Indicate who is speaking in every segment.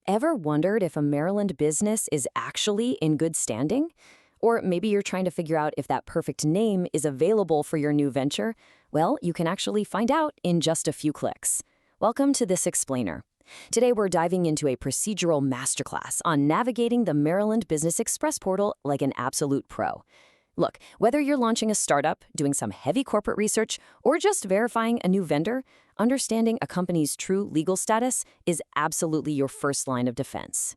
Speaker 1: Ever wondered if a Maryland business is actually in good standing? Or maybe you're trying to figure out if that perfect name is available for your new venture? Well, you can actually find out in just a few clicks. Welcome to This Explainer. Today we're diving into a procedural masterclass on navigating the Maryland Business Express portal like an absolute pro. Look, whether you're launching a startup, doing some heavy corporate research, or just verifying a new vendor, understanding a company's true legal status is absolutely your first line of defense.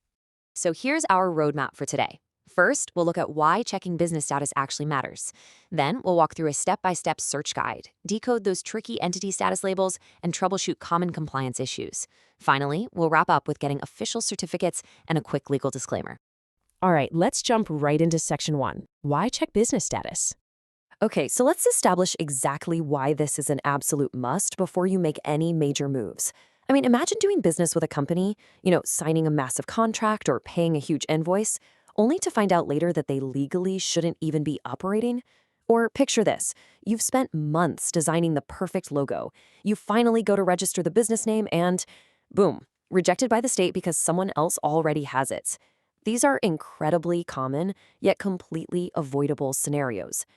Speaker 2: So here's our roadmap for today. First, we'll look at why checking business status actually matters. Then, we'll walk through a step-by-step search guide, decode those tricky entity status labels, and troubleshoot common compliance issues. Finally, we'll wrap up with getting official certificates and a quick legal disclaimer.
Speaker 3: All right, let's jump right into Section 1. Why check business status?
Speaker 1: Okay, so let's establish exactly why this is an absolute must before you make any major moves. I mean, imagine doing business with a company, signing a massive contract or paying a huge invoice, only to find out later that they legally shouldn't even be operating. Or picture this. You've spent months designing the perfect logo. You finally go to register the business name and, boom, rejected by the state because someone else already has it. These are incredibly common, yet completely avoidable scenarios.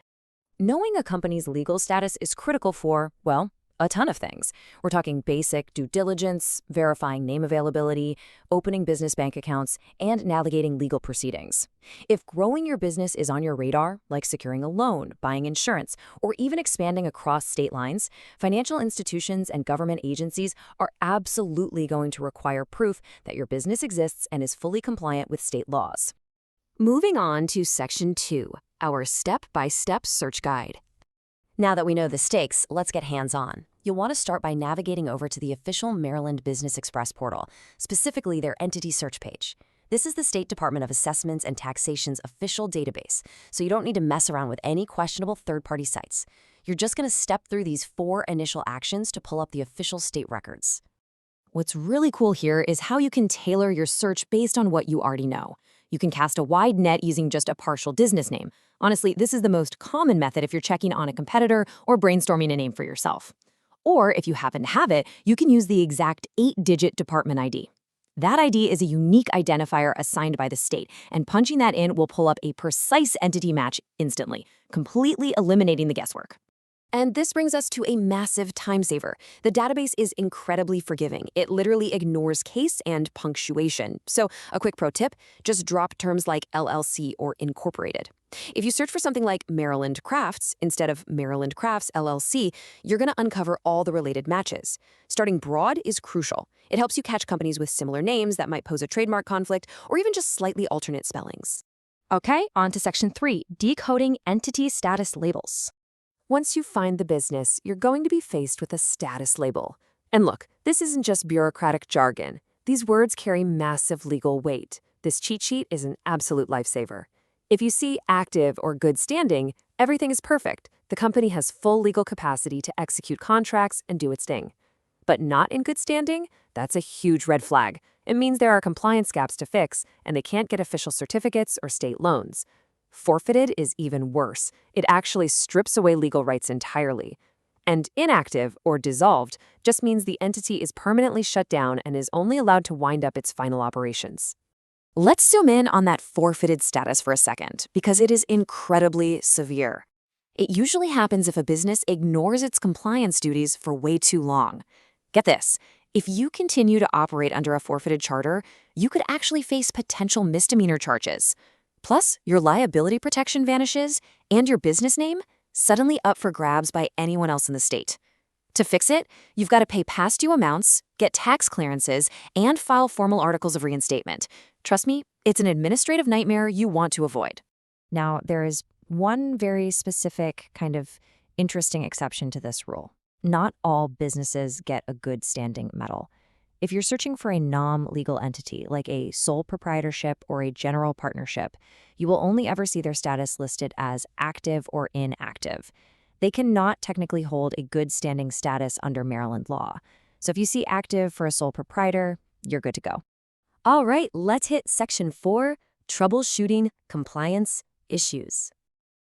Speaker 1: Knowing a company's legal status is critical for, well, a ton of things. We're talking basic due diligence, verifying name availability, opening business bank accounts, and navigating legal proceedings. If growing your business is on your radar, like securing a loan, buying insurance, or even expanding across state lines, financial institutions and government agencies are absolutely going to require proof that your business exists and is fully compliant with state laws. Moving on to Section 2, our step-by-step search guide. Now that we know the stakes, let's get hands-on. You'll want to start by navigating over to the official Maryland Business Express portal, specifically their entity search page. This is the State Department of Assessments and Taxation's official database, so you don't need to mess around with any questionable third-party sites. You're just going to step through these 4 initial actions to pull up the official state records. What's really cool here is how you can tailor your search based on what you already know. You can cast a wide net using just a partial business name. Honestly, this is the most common method if you're checking on a competitor or brainstorming a name for yourself. Or if you happen to have it, you can use the exact 8-digit department ID. That ID is a unique identifier assigned by the state, and punching that in will pull up a precise entity match instantly, completely eliminating the guesswork. And this brings us to a massive time saver. The database is incredibly forgiving. It literally ignores case and punctuation. So a quick pro tip, just drop terms like LLC or incorporated. If you search for something like Maryland Crafts instead of Maryland Crafts LLC, you're going to uncover all the related matches. Starting broad is crucial. It helps you catch companies with similar names that might pose a trademark conflict or even just slightly alternate spellings. Okay, on to Section 3, decoding entity status labels. Once you find the business, you're going to be faced with a status label. And look, this isn't just bureaucratic jargon. These words carry massive legal weight. This cheat sheet is an absolute lifesaver. If you see active or good standing, everything is perfect. The company has full legal capacity to execute contracts and do its thing. But not in good standing? That's a huge red flag. It means there are compliance gaps to fix, and they can't get official certificates or state loans. Forfeited is even worse. It actually strips away legal rights entirely. And inactive or dissolved just means the entity is permanently shut down and is only allowed to wind up its final operations. Let's zoom in on that forfeited status for a second, because it is incredibly severe. It usually happens if a business ignores its compliance duties for way too long. Get this. If you continue to operate under a forfeited charter, you could actually face potential misdemeanor charges. Plus, your liability protection vanishes, and your business name suddenly up for grabs by anyone else in the state. To fix it, you've got to pay past due amounts, get tax clearances, and file formal articles of reinstatement. Trust me, it's an administrative nightmare you want to avoid.
Speaker 4: Now, there is one very specific kind of interesting exception to this rule. Not all businesses get a good standing medal. If you're searching for a non-legal entity, like a sole proprietorship or a general partnership, you will only ever see their status listed as active or inactive. They cannot technically hold a good standing status under Maryland law. So if you see active for a sole proprietor, you're good to go.
Speaker 1: All right, let's hit Section 4, troubleshooting compliance issues.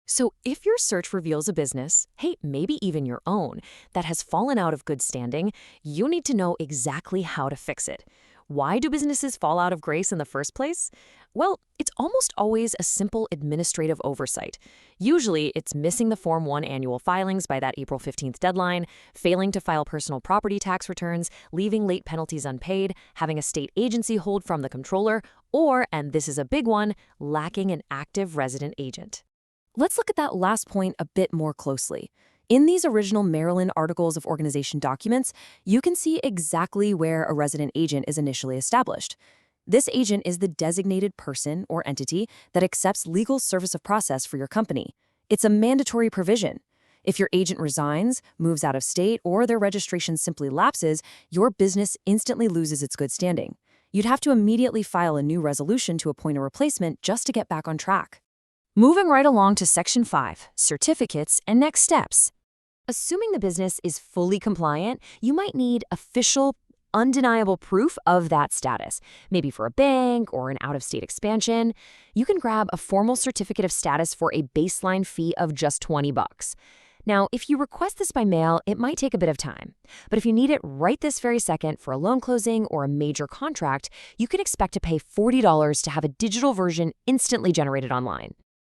Speaker 1: So if your search reveals a business, hey, maybe even your own, that has fallen out of good standing, you need to know exactly how to fix it. Why do businesses fall out of grace in the first place? Well, it's almost always a simple administrative oversight. Usually, it's missing the Form 1 annual filings by that April 15th deadline, failing to file personal property tax returns, leaving late penalties unpaid, having a state agency hold from the controller, or, and this is a big one, lacking an active resident agent. Let's look at that last point a bit more closely. In these original Maryland Articles of Organization documents, you can see exactly where a resident agent is initially established. This agent is the designated person or entity that accepts legal service of process for your company. It's a mandatory provision. If your agent resigns, moves out of state, or their registration simply lapses, your business instantly loses its good standing. You'd have to immediately file a new resolution to appoint a replacement just to get back on track. Moving right along to Section 5, Certificates and Next Steps. Assuming the business is fully compliant, you might need official, undeniable proof of that status. Maybe for a bank or an out-of-state expansion. You can grab a formal certificate of status for a baseline fee of just $20. Now, if you request this by mail, it might take a bit of time. But if you need it right this very second for a loan closing or a major contract, you can expect to pay $40 to have a digital version instantly generated online.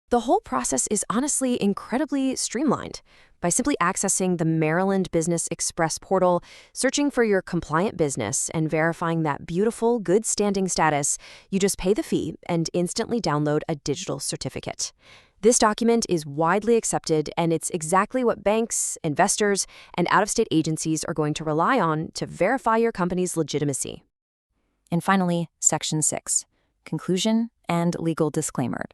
Speaker 1: The whole process is honestly incredibly streamlined. By simply accessing the Maryland Business Express portal, searching for your compliant business, and verifying that beautiful, good-standing status, you just pay the fee and instantly download a digital certificate. This document is widely accepted, and it's exactly what banks, investors, and out-of-state agencies are going to rely on to verify your company's legitimacy.
Speaker 4: And finally, Section 6, Conclusion and Legal Disclaimer.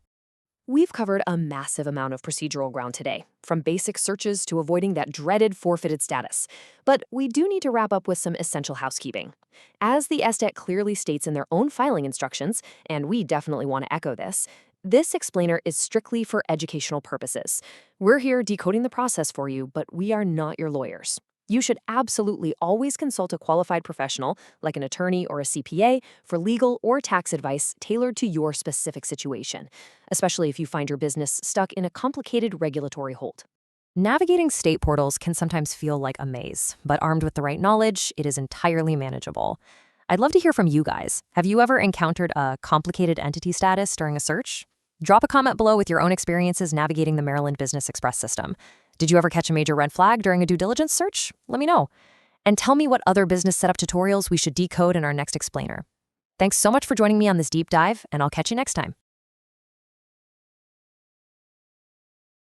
Speaker 1: We've covered a massive amount of procedural ground today, from basic searches to avoiding that dreaded forfeited status. But we do need to wrap up with some essential housekeeping. As the SDET clearly states in their own filing instructions, and we definitely want to echo this explainer is strictly for educational purposes. We're here decoding the process for you, but we are not your lawyers. You should absolutely always consult a qualified professional, like an attorney or a CPA, for legal or tax advice tailored to your specific situation, especially if you find your business stuck in a complicated regulatory hold.
Speaker 4: Navigating state portals can sometimes feel like a maze, but armed with the right knowledge, it is entirely manageable. I'd love to hear from you guys. Have you ever encountered a complicated entity status during a search? Drop a comment below with your own experiences navigating the Maryland Business Express system. Did you ever catch a major red flag during a due diligence search? Let me know. And tell me what other business setup tutorials we should decode in our next explainer. Thanks so much for joining me on this deep dive, and I'll catch you next time.